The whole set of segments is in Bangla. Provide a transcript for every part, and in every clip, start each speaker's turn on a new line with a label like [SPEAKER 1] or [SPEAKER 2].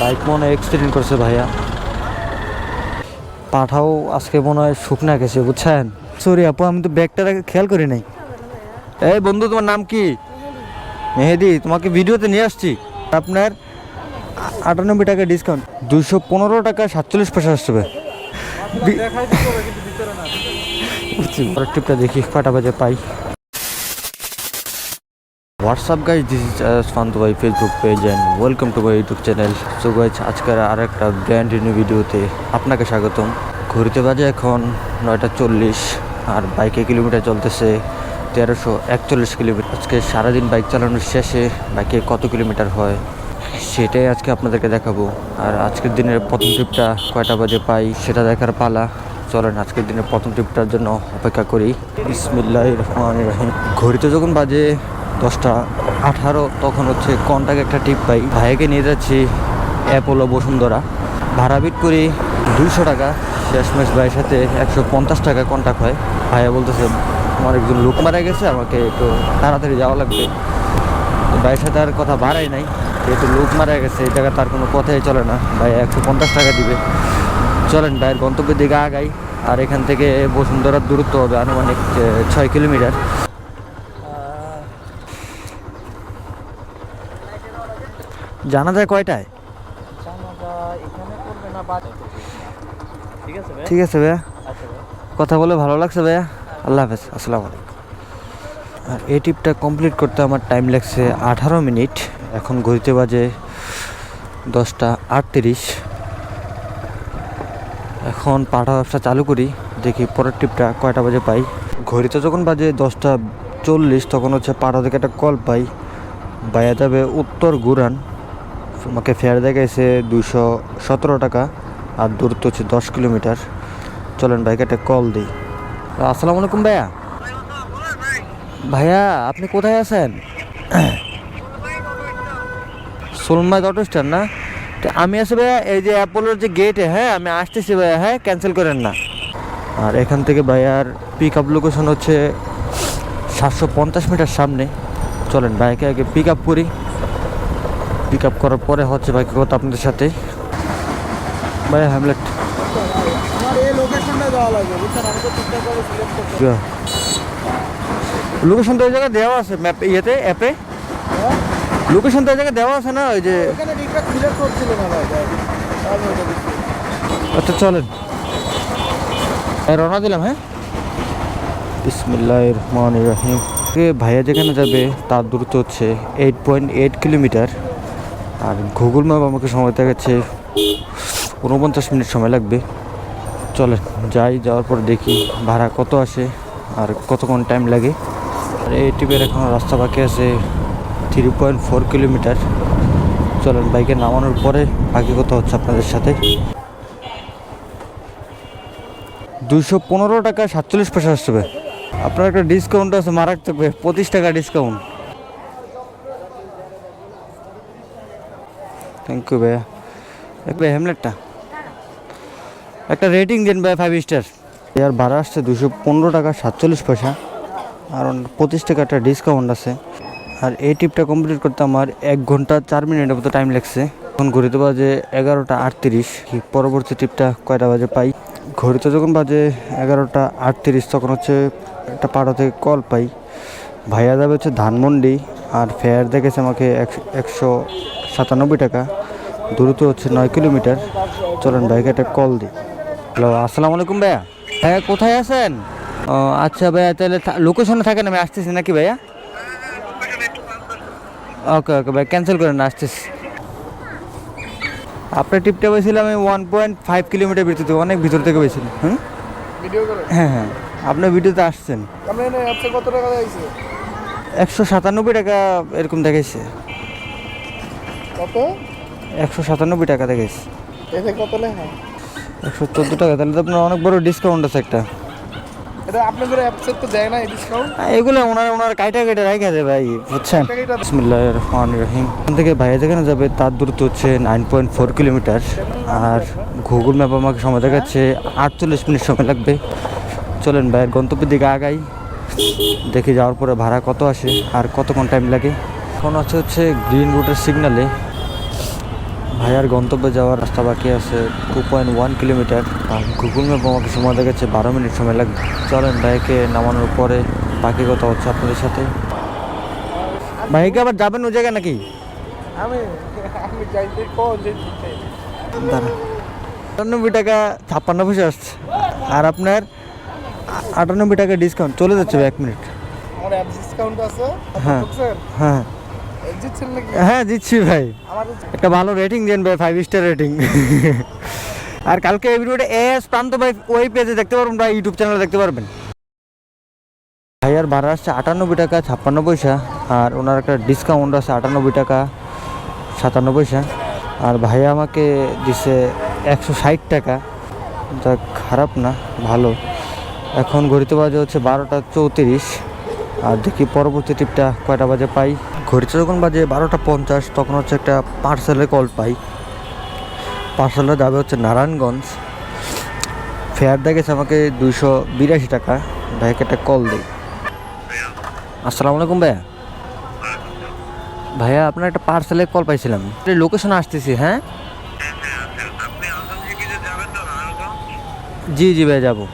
[SPEAKER 1] বাইক মনে হয় অ্যাক্সিডেন্ট করছে ভাইয়া। পাঠাও আজকে মনে হয় শুকনা গেছে বুঝছেন। সরি আপু, আমি তো ব্যাগটা খেয়াল করি নাই। এই বন্ধু, তোমার নাম কি? মেহেদি। তোমাকে ভিডিওতে নিয়ে আসছি। আপনার 98 টাকা ডিসকাউন্ট, 215 টাকা 47 পয়সা আসবে। পরের ট্রিপটা দেখি কটা বাজে পাই। হোয়াটসঅ্যাপ গাইজ, দিস ইজ ফান্তু ভাই Facebook page and welcome to my YouTube channel. So guys, আজকের আর একটা ব্র্যান্ড নিউ ভিডিওতে আপনাকে স্বাগতম। ঘুরতে বাজে এখন 9:40 আর বাইকে কিলোমিটার চলতেছে 1341 কিলোমিটার। আজকে সারাদিন বাইক চালানোর শেষে বাইকে কত কিলোমিটার হয় সেটাই আজকে আপনাদেরকে দেখাবো। আর আজকের দিনের প্রথম ট্রিপটা কয়টা বাজে পাই সেটা দেখার পালা। চলেন আজকের দিনের প্রথম ট্রিপটার জন্য অপেক্ষা করি। বিসমিল্লাহির রহমানির রহিম। ঘড়িতে যখন বাজে 10:18 তখন হচ্ছে কন্টাক্ট একটা টিপ পাই। ভাইকে নিয়ে যাচ্ছি অ্যাপোলো বসুন্ধরা। ভাড়া বিট করি 200 টাকা। শেষমেশ ভাইয়ের সাথে 150 টাকা কন্টাক্ট হয়। ভাইয়া বলতেছে আমার একজন লোক মারা গেছে, আমাকে একটু তাড়াতাড়ি যাওয়া লাগবে। তো ভাইয়ের সাথে আর কথা বাড়াই নাই, যেহেতু লোক মারা গেছে এই জায়গায় তার কোনো কথাই চলে না। ভাই 150 টাকা দিবে। চলেন ভাইয়ের গন্তব্যের দিকে আগাই। আর এখান থেকে বসুন্ধরার দূরত্ব হবে আনুমানিক 6 কিলোমিটার। জানা যায় কয়টায়? ঠিক আছে ভাইয়া, কথা বলে ভালো লাগছে ভাইয়া। আল্লাহ হাফেজ, আসসালামু আলাইকুম। আর এই ট্রিপটা কমপ্লিট করতে আমার টাইম লাগছে 18 মিনিট। এখন ঘড়িতে বাজে 10:38। এখন পাঠা ব্যবসা চালু করি, দেখি পরের ট্রিপটা কয়টা বাজে পাই। ঘড়িতে যখন বাজে 10:40 তখন হচ্ছে পাঠা থেকে একটা কল পাই। বাইয়া যাবে উত্তর গুরান। আমাকে ফেয়ার দেখাইছে 217 টাকা আর দূরত্ব হচ্ছে 10 কিলোমিটার। চলেন বাইকে একটা কল দিই। আসসালামু আলাইকুম ভাইয়া। ভাইয়া আপনি কোথায় আছেন? সোলমাই অটো স্ট্যান্ড না? তো আমি আছি ভাইয়া এই যে অ্যাপোলোর যে গেটে। হ্যাঁ আমি আসতেছি ভাইয়া, হ্যাঁ ক্যান্সেল করেন না। আর এখান থেকে ভাইয়ার পিক আপ লোকেশন হচ্ছে 750 মিটার সামনে। চলেন বাইকে আগে পিক আপ করি। পিক আপ করার পরে হচ্ছে বাইকে কথা আপনাদের সাথে। ভাইয়া হ্যামলেট লোকেশন তো ওই জায়গায় দেওয়া আছে ম্যাপ, ইয়েতে অ্যাপে লোকেশন তো ওই জায়গায় দেওয়া আছে না? ওই যে আচ্ছা চলেন রওনা দিলাম। হ্যাঁ বিসমিল্লাহির রহমানির রহিম। ভাইয়া যেখানে যাবে তার দূরত্ব হচ্ছে 8.8 কিলোমিটার। আর গুগল ম্যাপ আমাকে সময় দেখাচ্ছে 49 মিনিট সময় লাগবে। চলেন যাই, যাওয়ার পর দেখি ভাড়া কত আসে আর কতক্ষণ টাইম লাগে। আর এই ট্রিপের এখন রাস্তা বাকি আছে 3.4 কিলোমিটার। চলেন বাইকে নামানোর পরে বাকি কথা হচ্ছে আপনাদের সাথে। 215 টাকা 47 পয়সা আসবে। আপনার একটা ডিসকাউন্ট আছে মারাত্মক, 25 টাকা ডিসকাউন্ট। থ্যাংক ইউ ভাইয়া। ভাই হ্যামলেটটা একটা রেটিং দিন ভাই 5 স্টার। আর ভাড়া আসছে 215 টাকা 47 পয়সা আর 25 টাকা একটা ডিসকাউন্ট আছে। আর এই ট্রিপটা কমপ্লিট করতে আমার 1 ঘন্টা 4 মিনিটের মতো টাইম লাগছে। এখন ঘড়িতে বাজে 11:38। পরবর্তী ট্রিপটা কয়টা বাজে পাই? ঘড়িতে যখন বাজে 11:38 তখন হচ্ছে একটা পাড়া থেকে কল পাই। ভাইয়া যাবে হচ্ছে ধানমন্ডি আর ফেয়ার দেখেছে আমাকে 197 টাকা। দূরত্ব হচ্ছে 9 কিলোমিটার। চলেন ভাইকে একটা কল দিই। হ্যালো আসসালামু আলাইকুম ভাইয়া। ভাইয়া কোথায় আছেন? ও আচ্ছা ভাইয়া, তাহলে লোকেশনে থাকেন, আমি আসতেছি নাকি ভাইয়া? ওকে ওকে ভাই, ক্যান্সেল করেন না, আসতেছি। আপনার ট্রিপটা পেয়েছিলাম আমি 1.5 কিলোমিটার ভিতর থেকে, অনেক ভিতর থেকে পেয়েছিলাম। হ্যাঁ হ্যাঁ, আপনার ভিডিওতে আসছেন। 197 টাকা এরকম দেখাইছে।
[SPEAKER 2] কত?
[SPEAKER 1] 197 টাকা দেখাইছে।
[SPEAKER 2] এতে কত লেখা?
[SPEAKER 1] 114 টাকা। তাহলে তো আপনার অনেক বড় ডিসকাউন্ট আছে একটা।
[SPEAKER 2] এটা আপনাদের অ্যাপসে তো দেয় না এই ডিসকাউন্ট?
[SPEAKER 1] এগুলো ওনার কাইটা রাখা যায় ভাই, বুঝছেন। বিসমিল্লাহির রহমানির রহিম। এখান থেকে ভাইয়া যেখানে যাবে তার দূরত্ব হচ্ছে 9.4 কিলোমিটার। আর গুগল ম্যাপ আমাকে সময় দেখাচ্ছে 48 মিনিট সময় লাগবে। চলেন ভাইয়ের গন্তব্যের দিকে আগাই, দেখে যাওয়ার পরে ভাড়া কত আসে আর কতক্ষণ টাইম লাগে। এখন হচ্ছে গ্রিন রুটের সিগনালে। ভাইয়ার গন্তব্যে যাওয়ার রাস্তা বাকি আছে 2.1 কিলোমিটার। আর গুগল ম্যাপ আমাকে সময় দেখাচ্ছে 12 মিনিট সময় লাগবে। চলেন ভাইকে নামানোর পরে বাকি কথা হচ্ছে আপনাদের সাথে। ভাইকে আবার যাবেন ওই জায়গায় নাকি?
[SPEAKER 2] আমি আমি যাইতে কোন যেতে
[SPEAKER 1] দাঁড়া, 98 টাকা 56 পয়সা আসছে, আর আপনার 98 টাকা ডিসকাউন্ট চলে যাচ্ছে ভাই 1 মিনিট।
[SPEAKER 2] আমার অ্যাপ ডিসকাউন্ট আছে
[SPEAKER 1] হ্যাঁ।
[SPEAKER 2] স্যার
[SPEAKER 1] হ্যাঁ
[SPEAKER 2] জিতছেন নাকি
[SPEAKER 1] হ্যাঁ জিতছি ভাই,
[SPEAKER 2] আমার
[SPEAKER 1] একটা ভালো রেটিং দেন ভাই, 5 স্টার রেটিং। আর কালকে এই ভিডিওটা এস প্রান্ত ভাই ওই পেজে দেখতে পারবেন ভাই, ইউটিউব চ্যানেলে দেখতে পারবেন। ভাইয়ার ভাড়া আসছে 98 টাকা 56 পয়সা, আর ওনার একটা ডিসকাউন্ট আছে 98 টাকা 57 পয়সা। আর ভাইয়া আমাকে দিছে 160 টাকা, যা খারাপ না, ভালো। এখন ঘড়িতে বাজে হচ্ছে 12টা 34। আর দেখি পরবর্তী ট্রিপটা কয়টা বাজে পাই। ঘড়িতে যখন বাজে 12টা 50 তখন হচ্ছে একটা পার্সেলের কল পাই। পার্সেলটা যাবে হচ্ছে নারায়ণগঞ্জ। ফেয়ার দেখেছে আমাকে 282 টাকা। ভাইকে একটা কল দিই। আসসালামু আলাইকুম ভাইয়া। ভাইয়া আপনার একটা পার্সেলের কল পাইছিলাম, লোকেশন আসতেছি। হ্যাঁ জি জি ভাই যাবো।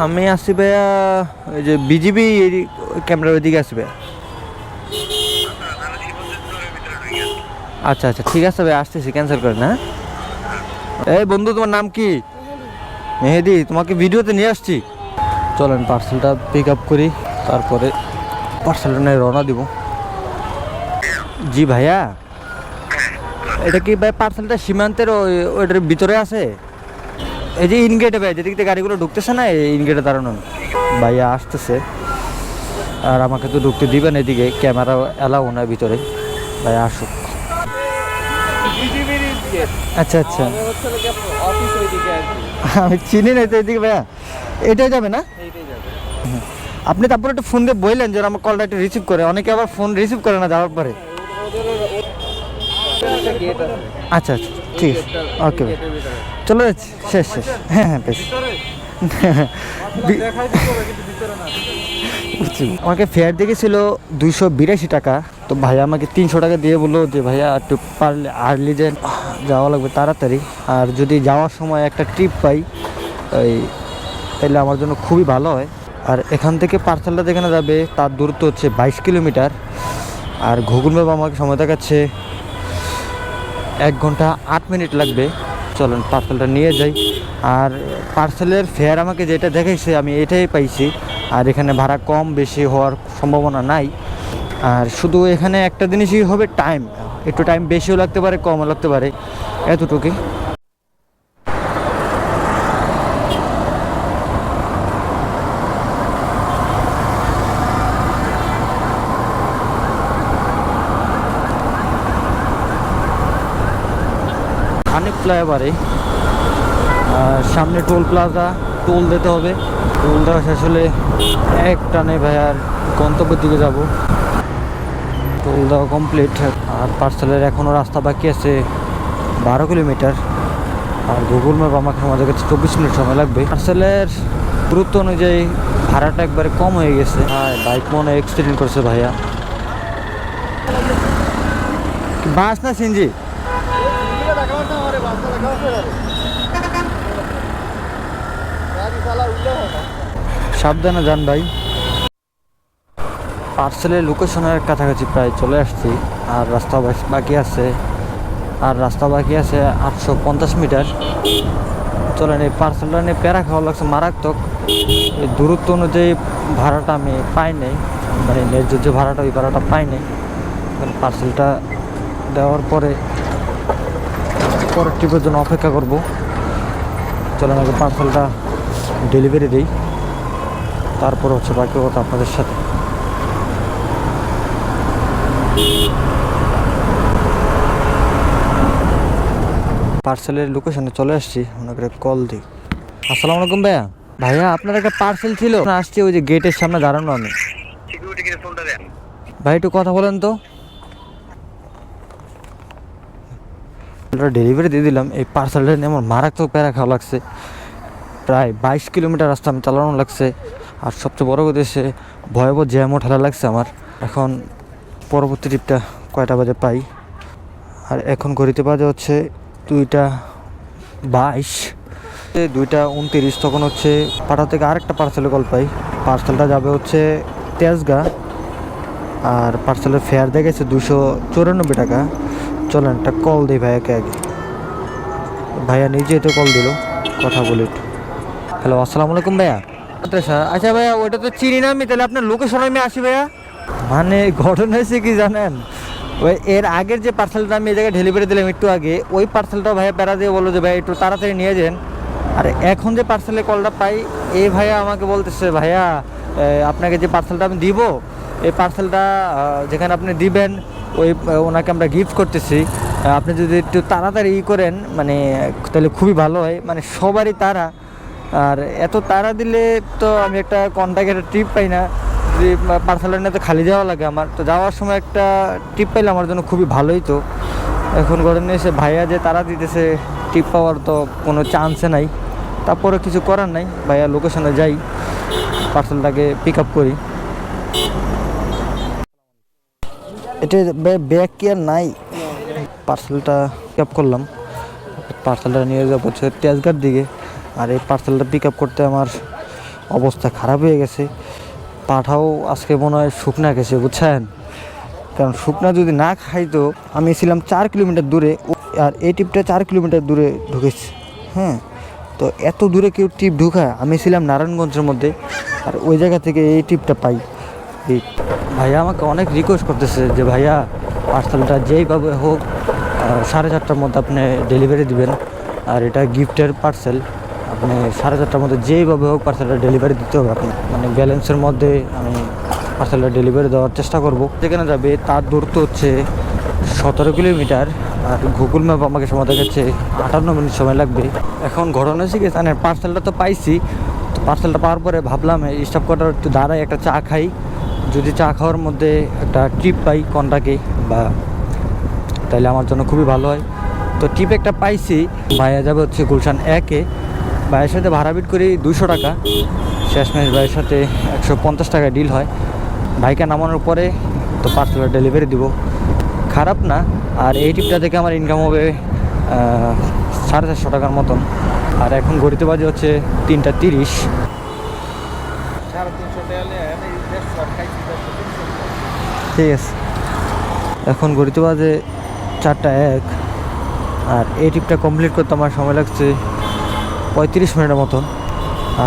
[SPEAKER 1] আমি আসছি ভাইয়া ওই যে বিজিবি ক্যামেরার ওইদিকে আসছি ভাইয়া। আচ্ছা আচ্ছা ঠিক আছে ভাই, আসতেছি, ক্যান্সেল করেন। হ্যাঁ এই বন্ধু তোমার নাম কি? মেহেদি, তোমাকে ভিডিওতে নিয়ে আসছি। চলেন পার্সেলটা পিক আপ করি, তারপরে পার্সেলটা নিয়ে রওনা দিব। জি ভাইয়া, এটা কি ভাই পার্সেলটা সীমান্তের ওইটার ভিতরে আছে? এই যে ইনগেটে ভাই, যেদিক থেকে গাড়িগুলো ঢুকতেছে না, এই ইনগেটে দাঁড়ানো। ভাইয়া আসতেছে, আর আমাকে তো ঢুকতে দিবেন, এদিকে ক্যামেরা এলাও না ভিতরে। ভাইয়া আসুক।
[SPEAKER 2] বিজিবির গেট
[SPEAKER 1] আচ্ছা আচ্ছা,
[SPEAKER 2] হচ্ছে লাগে অফিস ওইদিকে আর কি
[SPEAKER 1] আমি চিনি না তো এদিকে ভাইয়া। এটাই যাবে না?
[SPEAKER 2] এইটাই যাবে
[SPEAKER 1] আপনি তারপর একটু ফোন দিয়ে বললেন যে আমার কলটা একটু রিসিভ করে, অনেকে আবার ফোন রিসিভ করে না যাওয়ার পরে।
[SPEAKER 2] ওদের গেট আছে
[SPEAKER 1] আচ্ছা আচ্ছা ঠিক আছে, ওকে ভাই, চলে যাচ্ছি, শেষ শেষ। হ্যাঁ হ্যাঁ বেশ।
[SPEAKER 2] দেখাই দিতে হবে কিন্তু ভিতরে না
[SPEAKER 1] বুঝছি। আমাকে ফেয়ার দেখেছিল 282 টাকা, তো ভাইয়া আমাকে 300 টাকা দিয়ে বললো যে ভাইয়া একটু পারলে আর্লি যে যাওয়া লাগবে তাড়াতাড়ি, আর যদি যাওয়ার সময় একটা ট্রিপ পাই ওই তাহলে আমার জন্য খুবই ভালো হয়। আর এখান থেকে পার্সেলটা যেখানে যাবে তার দূরত্ব হচ্ছে 22 কিলোমিটার। আর গুগল ম্যাপ আমাকে সময় দেখাচ্ছে 1 ঘন্টা 8 মিনিট লাগবে। চলেন পার্সেলটা নিয়ে যাই। আর পার্সেলের ফেয়ার আমাকে যেটা দেখাইছে আমি এটাই পাইছি, আর এখানে ভাড়া কম বেশি হওয়ার সম্ভাবনা নাই। আর শুধু এখানে একটা জিনিসই হবে, টাইম। একটু টাইম বেশিও লাগতে পারে, কমও লাগতে পারে, এতটুকুই। অনেক ফ্লাইওভারে সামনে টোল প্লাজা, টোল দিতে হবে। টোল দেওয়া শেষ হলে এক টানে ভাই আর গন্তব্যের দিকে যাব। টোল দেওয়া কমপ্লিট। আর পার্সেলের এখনও রাস্তা বাকি আছে 12 কিলোমিটার। আর গুগল ম্যাপ আমাদের কাছে 24 মিনিট সময় লাগবে। পার্সেলের গুরুত্ব অনুযায়ী ভাড়াটা একবারে কম হয়ে গেছে। হ্যাঁ বাইক মনে অ্যাক্সিডেন্ট করছে ভাইয়া। বাস না সিনজি? সাবধানে যান ভাই। পার্সেলের লোকেশনের কাছাকাছি প্রায় চলে আসছি। আর রাস্তা বাকি আছে, 850 মিটার। চলেন এই পার্সেলটা নিয়ে প্যারা খাওয়া লাগছে মারাত্মক। এই দূরত্ব অনুযায়ী ভাড়াটা আমি পাই নাই, মানে ন্যায্য যে ভাড়াটা ওই ভাড়াটা পাই নাই। পার্সেলটা দেওয়ার পরে পরের ট্রিপের জন্য অপেক্ষা করব। চলেন আগে পার্সেলটা ডেলিভারি দিই, তারপর হচ্ছে বাকি কথা আপনাদের সাথে। পার্সেলের লোকেশনে চলে আসছি, মনে করে কল দিই। আসসালামু আলাইকুম ভাইয়া। ভাইয়া আপনার একটা পার্সেল ছিল, আসছি ওই যে গেটের সামনে দাঁড়ানো আমি। ভাই একটু কথা বলেন তো। ডেলিভারি দিয়ে দিলাম। এই পার্সেলটা নিয়ে আমার মারাত্মক প্যারা খাওয়া লাগছে। প্রায় 22 কিলোমিটার রাস্তা আমি চালানো লাগছে। আর সবচেয়ে বড় কথা হচ্ছে ভয়াবহ জ্যামও ঠেলা লাগছে আমার। এখন পরবর্তী ট্রিপটা কয়টা বাজে পাই। আর এখন ঘড়িতে বাজে হচ্ছে 2:22, 2:29। তখন হচ্ছে পাটা থেকে আরেকটা পার্সেলের কল পাই। পার্সেলটা যাবে হচ্ছে তেজগাঁ, আর পার্সেলের ফেয়ার দেখেছে 294 টাকা। চলেন একটা কল দিই ভাইয়াকে আগে। ভাইয়া নিজেই তো কল দিল, কথা বলি একটু। হ্যালো, আসসালামু আলাইকুম ভাইয়া। আচ্ছা ভাইয়া, ওইটা তো চিনি না আমি, তাহলে আপনার লোকেশনে আমি আসি ভাইয়া। মানে ঘটনা হয়েছে কি জানেন, ওই এর আগের যে পার্সেলটা আমি এই জায়গায় ডেলিভারি দিলাম একটু আগে, ওই পার্সেলটা ভাইয়া প্যারা দিয়ে বললো যে ভাই একটু তাড়াতাড়ি নিয়ে যান। আর এখন যে পার্সেলের কলটা পাই, এই ভাইয়া আমাকে বলতেছে ভাইয়া আপনাকে যে পার্সেলটা আমি দিব, এই পার্সেলটা যেখানে আপনি দিবেন ওই ওনাকে আমরা গিফট করতেছি। আপনি যদি একটু তাড়াতাড়ি করেন মানে তাহলে খুবই ভালো হয়। মানে সবারই তাড়া, আর এত তাড়া দিলে তো আমি একটা কন্ট্যাক্ট একটা ট্রিপ পাই না। যদি পার্সেলটা নিয়ে তো খালি যাওয়া লাগে আমার, তো যাওয়ার সময় একটা ট্রিপ পাইলে আমার জন্য খুবই ভালোই। তো এখন ঘটনা এসে ভাইয়া যে তাড়া দিতেছে, ট্রিপ পাওয়ার তো কোনো চান্সে নাই। তারপরে কিছু করার নাই, ভাইয়া লোকেশনে যাই, পার্সেলটাকে পিক আপ করি। এটা ব্যাগ কি আর নাই, পার্সেলটা পিক আপ করলাম। পার্সেলটা নিয়ে যাবো হচ্ছে তেজগাঁর দিকে। আর এই পার্সেলটা পিক আপ করতে আমার অবস্থা খারাপ হয়ে গেছে। পাঠাও আজকে মনে হয় শুকনা গেছে বুঝছেন, কারণ শুকনা যদি না খাইতো। আমি ছিলাম 4 কিলোমিটার দূরে, আর এই টিপটা 4 কিলোমিটার দূরে ঢুকেছি। হ্যাঁ, তো এত দূরে কেউ টিপ ঢুকায়? আমি ছিলাম নারায়ণগঞ্জের মধ্যে, আর ওই জায়গা থেকে এই টিপটা পাই। এই ভাইয়া আমাকে অনেক রিকোয়েস্ট করতেছে যে ভাইয়া পার্সেলটা যেইভাবে হোক 4:30টার মধ্যে আপনি ডেলিভারি দিবেন। আর এটা গিফটের পার্সেল, আপনি 4:30টার মধ্যে যেইভাবে হোক পার্সেলটা ডেলিভারি দিতে হবে। আপনি মানে ব্যালেন্সের মধ্যে আমি পার্সেলটা ডেলিভারি দেওয়ার চেষ্টা করব। যেখানে যাবে তার দূরত্ব হচ্ছে 17 কিলোমিটার, আর গুগল ম্যাপ আমাকে সময় দেখাচ্ছে 58 মিনিট সময় লাগবে। এখন ঘটনা হচ্ছে কি জানেন, পার্সেলটা তো পাইছি, তো পার্সেলটা পাওয়ার পরে ভাবলাম স্টপ করার একটু দাঁড়াই, একটা চা খাই। যদি চা খাওয়ার মধ্যে একটা ট্রিপ পাই কন্টাকে বা, তাইলে আমার জন্য খুবই ভালো হয়। তো টিপ একটা পাইছি। ভাইয়া যাবে হচ্ছে গুলশান 1-এ, ভাইয়ের সাথে ভাড়া বিট করি 200 টাকা। শেষমেশ ভাইয়ের সাথে 150 টাকা ডিল হয়। ভাইকে নামানোর পরে তো পার্সেলের ডেলিভারি দিব, খারাপ না। আর এই টিপটা থেকে আমার ইনকাম হবে 450 টাকার মতন। আর এখন ঘড়িতে বাজে হচ্ছে 3:30।
[SPEAKER 2] 350 টাকা
[SPEAKER 1] ঠিক আছে, এখন ঘড়িতে বাজে 4:01। আর এই ট্রিপটা কমপ্লিট করতে আমার সময় লাগছে 35 মিনিটের মতন।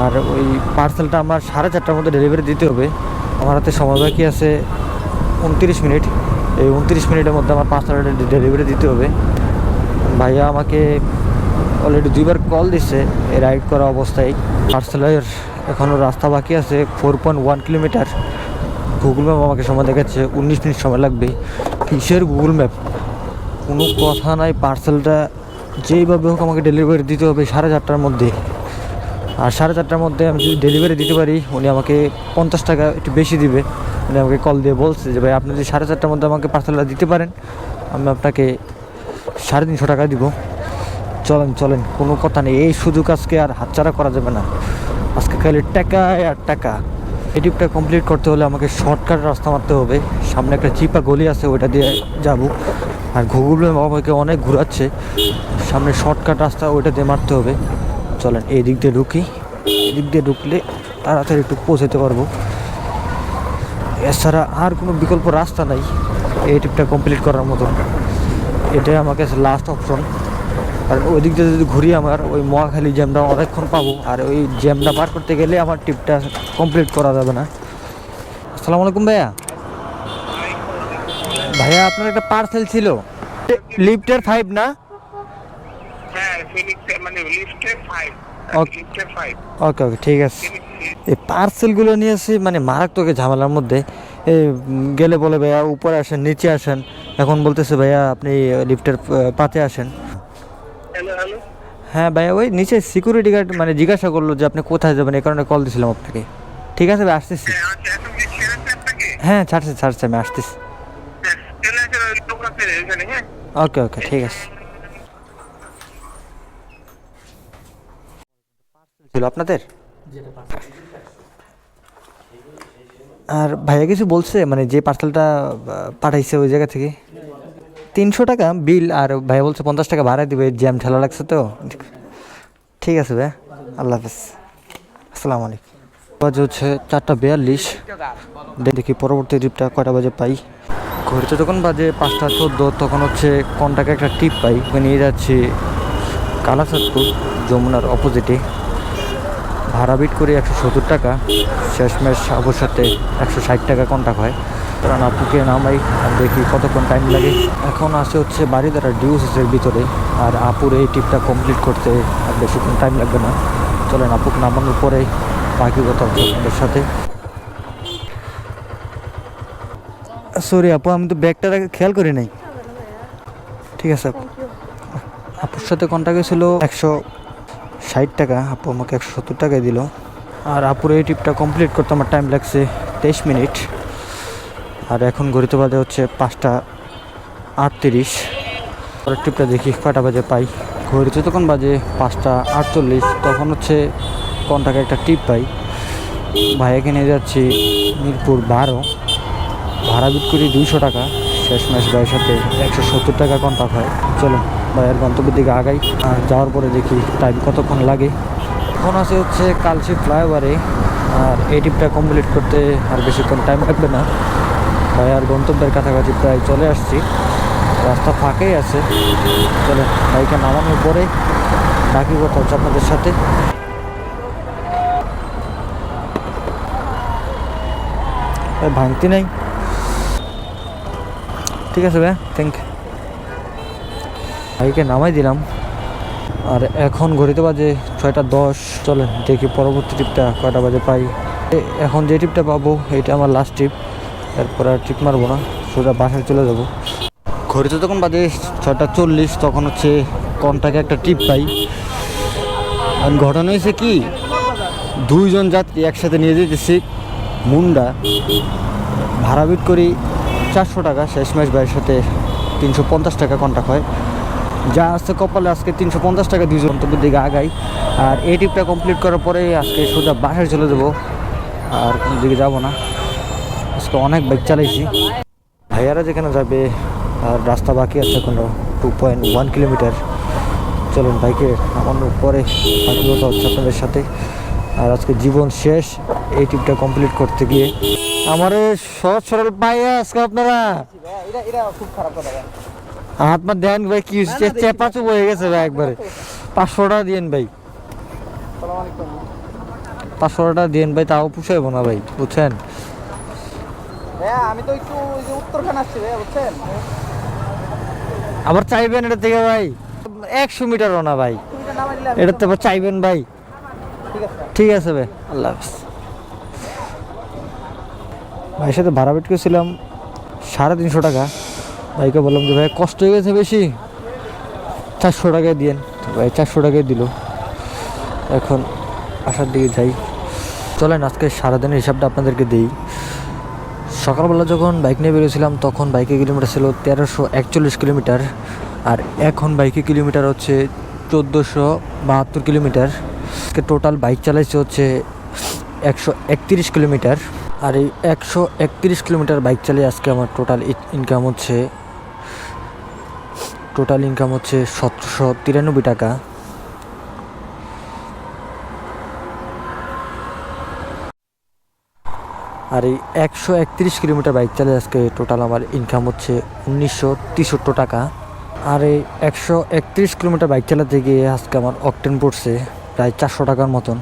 [SPEAKER 1] আর ওই পার্সেলটা আমার 4:30টার মধ্যে ডেলিভারি দিতে হবে। আমার হাতে সময় বাকি আছে 29 মিনিট। এই 29 মিনিটের মধ্যে আমার পার্সেলটা ডেলিভারি দিতে হবে। ভাইয়া আমাকে অলরেডি 2বার কল দিচ্ছে এই রাইড করা অবস্থায়। পার্সেলের এখনও রাস্তা বাকি আছে 4.1 কিলোমিটার। গুগল ম্যাপ আমাকে সময় দেখাচ্ছে 19 মিনিট সময় লাগবে। কিসের গুগল ম্যাপ, কোনো কথা নাই। পার্সেলটা যেইভাবে হোক আমাকে ডেলিভারি দিতে হবে 4:30টার মধ্যে। আর 4:30টার মধ্যে আমি যদি ডেলিভারি দিতে পারি, উনি আমাকে 50 টাকা একটু বেশি দিবে। উনি আমাকে কল দিয়ে বলছে যে ভাই আপনি যদি 4:30টার মধ্যে আমাকে পার্সেলটা দিতে পারেন, আমি আপনাকে 350 টাকা দিব। চলেন চলেন, কোনো কথা নেই, এই সুযোগ আজকে আর হাতছাড়া করা যাবে না। আজকে খালি টাকা আর টাকা। এই ট্রিপটা কমপ্লিট করতে হলে আমাকে শর্টকাট রাস্তা মারতে হবে। সামনে একটা চিপা গলি আছে, ওইটা দিয়ে যাব। আর গুগল ম্যাপ আমাকে অনেক ঘোরাচ্ছে, সামনে শর্টকাট রাস্তা, ওইটা দিয়ে মারতে হবে। চলেন এই দিক দিয়ে ঢুকি, এদিক দিয়ে ঢুকলে তাড়াতাড়ি একটু পৌঁছাতে পারবো। এছাড়া আর কোনো বিকল্প রাস্তা নাই এই ট্রিপটা কমপ্লিট করার মতো। এটাই আমার কাছে লাস্ট অপশন। আর ওই দিক দিয়ে যদি ঘুরি, আমার ওই মহাখালী জ্যামটা অনেকক্ষণ পাবো। আর ওই জ্যামটা পার করতে গেলে আমার ট্রিপটা কমপ্লিট করা যাবে না। আসসালামু আলাইকুম ভাইয়া। ভাইয়া আপনার একটা পার্সেল ছিল, লিফটের 5 না?
[SPEAKER 3] হ্যাঁ, ফিনিক্সের মানে লিফটের 5।
[SPEAKER 1] ওকে।
[SPEAKER 3] লিফটের 5
[SPEAKER 1] ওকে ওকে, ঠিক আছে। এই পার্সেলগুলো নিয়ে আসি মানে মারাত্মক ঝামেলার মধ্যে। এই গেলে বলে ভাইয়া উপরে আসেন, নিচে আসেন। এখন বলতেছে ভাইয়া আপনি লিফটের 5-এ আসেন।
[SPEAKER 3] Hello hello.
[SPEAKER 1] হ্যাঁ ভাইয়া, ওই নিচে সিকিউরিটি গার্ড মানে জিজ্ঞাসা করলো যে আপনি কোথায় যাবেন, এই কারণে কল দিয়েছিলাম আপনাকে। ঠিক আছে ভাই, আসতেছি।
[SPEAKER 3] আচ্ছা, এখন কি ছেড়েছে আপনাকে?
[SPEAKER 1] হ্যাঁ, ছাড়ছে ছাড়ছে, আমি আসতেছি।
[SPEAKER 3] চলে আসেন ওই লোক আছে এখানে। হ্যাঁ,
[SPEAKER 1] ওকে ওকে, ঠিক আছে। ছিল আপনাদের? আর ভাইয়া কিছু বলছে মানে যে পার্সেলটা পাঠাইছে ওই জায়গা থেকে? 300 টাকা বিল, আর ভাইয়া বলছে 50 টাকা ভাড়া দিবে, জ্যাম ঠেলা লাগছে তো। ঠিক আছে ভাই, আল্লাহ হাফেজ, আসসালামু আলাইকুম। বাজে হচ্ছে 4:42। দেখি পরবর্তী ট্রিপটা কয়টা বাজে পাই। ঘড়িতে যখন বাজে 5:14 তখন হচ্ছে কন্টাকে একটা টিপ পাই। নিয়ে যাচ্ছি কালাচাঁদপুর, যমুনার অপোজিটে। ভাড়া বিট করি 170 টাকা, শেষমেশ আপুর সাথে 160 টাকা কন্টাক্ট হয়। কারণ আপুকে নামাই আর দেখি কতক্ষণ টাইম লাগে। এখন আসে হচ্ছে বাড়িধারা ডিউসেসের ভিতরে, আর আপুর এই ট্রিপটা কমপ্লিট করতে আর বেশিক্ষণ টাইম লাগবে না। চলেন আপুকে নামানোর পরে বাকি কথা হচ্ছে আপনাদের সাথে। সরি আপু, আমি তো ব্যাগটা খেয়াল করি নাই। ঠিক আছে, আপুর সাথে কন্টাক্ট হয়েছিল 160 টাকা, আপু আমাকে 170 টাকায় দিল। আর আপুর এই ট্রিপটা কমপ্লিট করতে আমার টাইম লাগছে 23 মিনিট। আর এখন ঘড়িতে বাজে হচ্ছে 5:38। পরের ট্রিপটা দেখি কয়টা বাজে পাই। ঘড়িতে তখন বাজে 5:48, তখন হচ্ছে কন্টাকে একটা ট্রিপ পাই। ভাইয়াকে নিয়ে যাচ্ছি মিরপুর 12, ভাড়া বিট করি 200 টাকা, শেষমেশ ভাইয়ের সাথে 170 টাকা কন্টাক্ট হয়। চলো ভাইয়ের গন্তব্যের দিকে আগাই, আর যাওয়ার পরে দেখি টাইম কতক্ষণ লাগে। এখন আছে হচ্ছে কালচি ফ্লাইওভারে, আর এই ট্রিপটা কমপ্লিট করতে আর বেশিক্ষণ টাইম লাগবে না। ভাইয়ার গন্তব্যের কাছাকাছি প্রায় চলে আসছি, রাস্তা ফাঁকাই আছে। চলো বাইকে নামানোর পরে বাকি কথা হচ্ছে আপনাদের সাথে। ভাঙতি নাই, ঠিক আছে ভাই, থ্যাংক ইউ। বাইকে নামাই দিলাম, আর এখন ঘড়িতে বাজে 6:10। চলেন দেখি পরবর্তী ট্রিপটা কয়টা বাজে পাই। এখন যে ট্রিপটা পাবো এটা আমার লাস্ট ট্রিপ, এরপর আর ট্রিপ মারবো না, সোজা বাসায় চলে যাবো। ঘড়িতে তখন বাজে 6:40, তখন হচ্ছে কন্টাকে একটা ট্রিপ পাই। আর ঘটনা হয়েছে কি, 2 জন যাত্রী একসাথে নিয়ে যেতেছি মুন্ডা, ভাড়া বিট করি 400 টাকা, শেষমেশ ভাইয়ের সাথে 350 টাকা কন্টাক্ট হয়। যা আসছে কপালে, আজকে 350 টাকা 2 জন গন্তব্যের দিকে আগাই। আর এই ট্রিপটা কমপ্লিট করার পরে আজকে সোজা বাসায় চলে যাবো, আর কোনো দিকে যাবো না। আজকে অনেক বাইক চালাইছি। ভাইয়ারা যেখানে যাবে আর রাস্তা বাকি আছে কোনো 2.1 কিলোমিটার। চলুন বাইকে নামানোর পরে বাকি কথা হচ্ছে আপনাদের সাথে। আর আজকে জীবন শেষ এই ট্রিপটা কমপ্লিট করতে গিয়ে। আমার সহজ সরল পাইয়া আজকে আপনারা
[SPEAKER 2] এটা খুব খারাপ কথা ভাই।
[SPEAKER 1] হাত মা দেন ভাই, কি চেপাচু হয়ে গেছে ভাই একবারে। 500 টাকা দিয়েন ভাই,
[SPEAKER 2] আসসালামু আলাইকুম।
[SPEAKER 1] 500 টাকা দিয়েন ভাই, তাও পুষাইব না ভাই, বুঝছেন?
[SPEAKER 2] ভাইয়া আমি তো একটু ওই যে উত্তরখান আসছি ভাইয়া, বুঝছেন?
[SPEAKER 1] আবার চাইবেন এটা থেকে ভাই? 100 মিটারও না ভাই,
[SPEAKER 2] তুমি নামাই দিলে
[SPEAKER 1] এটা তো আবার চাইবেন ভাই?
[SPEAKER 2] ঠিক আছে।
[SPEAKER 1] ঠিক আছে ভাই, আল্লাহ হাফিজ। ভাইয়ের সাথে ভাড়া বেট করেছিলাম 350 টাকা। ভাইকে বললাম যে ভাই কষ্ট হয়ে গেছে বেশি, 400 টাকায় দিয়েন। ভাই 400 টাকায় দিল। এখন আসার দিকে যাই। চলেন আজকে সারাদিনের হিসাবটা আপনাদেরকে দিই। সকালবেলা যখন বাইক নিয়ে বেরিয়েছিলাম তখন বাইকে কিলোমিটার ছিল 1341 কিলোমিটার, আর এখন বাইকে কিলোমিটার হচ্ছে 1472 কিলোমিটার। আজকে টোটাল বাইক চালাইছে হচ্ছে 131 কিলোমিটার। আর এই 131 কিলোমিটার বাইক চালিয়ে আজকে আমার টোটাল ইনকাম হচ্ছে 1793 টাকা। আর এই 131 কিলোমিটার বাইক চালিয়ে আজকে টোটাল আমার ইনকাম হচ্ছে 1963 টাকা। আর এই 131 কিলোমিটার বাইক চালাতে গিয়ে আজকে আমার অকটেন পড়ছে প্রায় 400 টাকার মতন।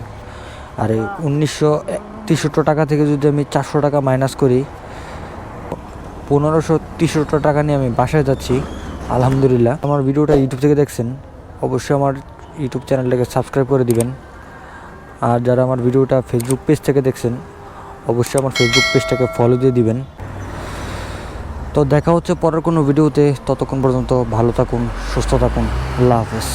[SPEAKER 1] আর এই 1963 টাকা থেকে যদি আমি 400 টাকা মাইনাস করি, 1563 টাকা নিয়ে আমি বাসায় যাচ্ছি আলহামদুলিল্লাহ। আমার ভিডিওটা ইউটিউব থেকে দেখছেন, অবশ্যই আমার ইউটিউব চ্যানেলটাকে সাবস্ক্রাইব করে দিবেন। আর যারা আমার ভিডিওটা ফেসবুক পেজ থেকে দেখছেন, অবশ্যই আমার ফেসবুক পেজটাকে ফলো দিয়ে দিবেন। তো দেখা হচ্ছে পরের কোনো ভিডিওতে, ততক্ষণ পর্যন্ত ভালো থাকুন, সুস্থ থাকুন, আল্লাহ হাফেজ।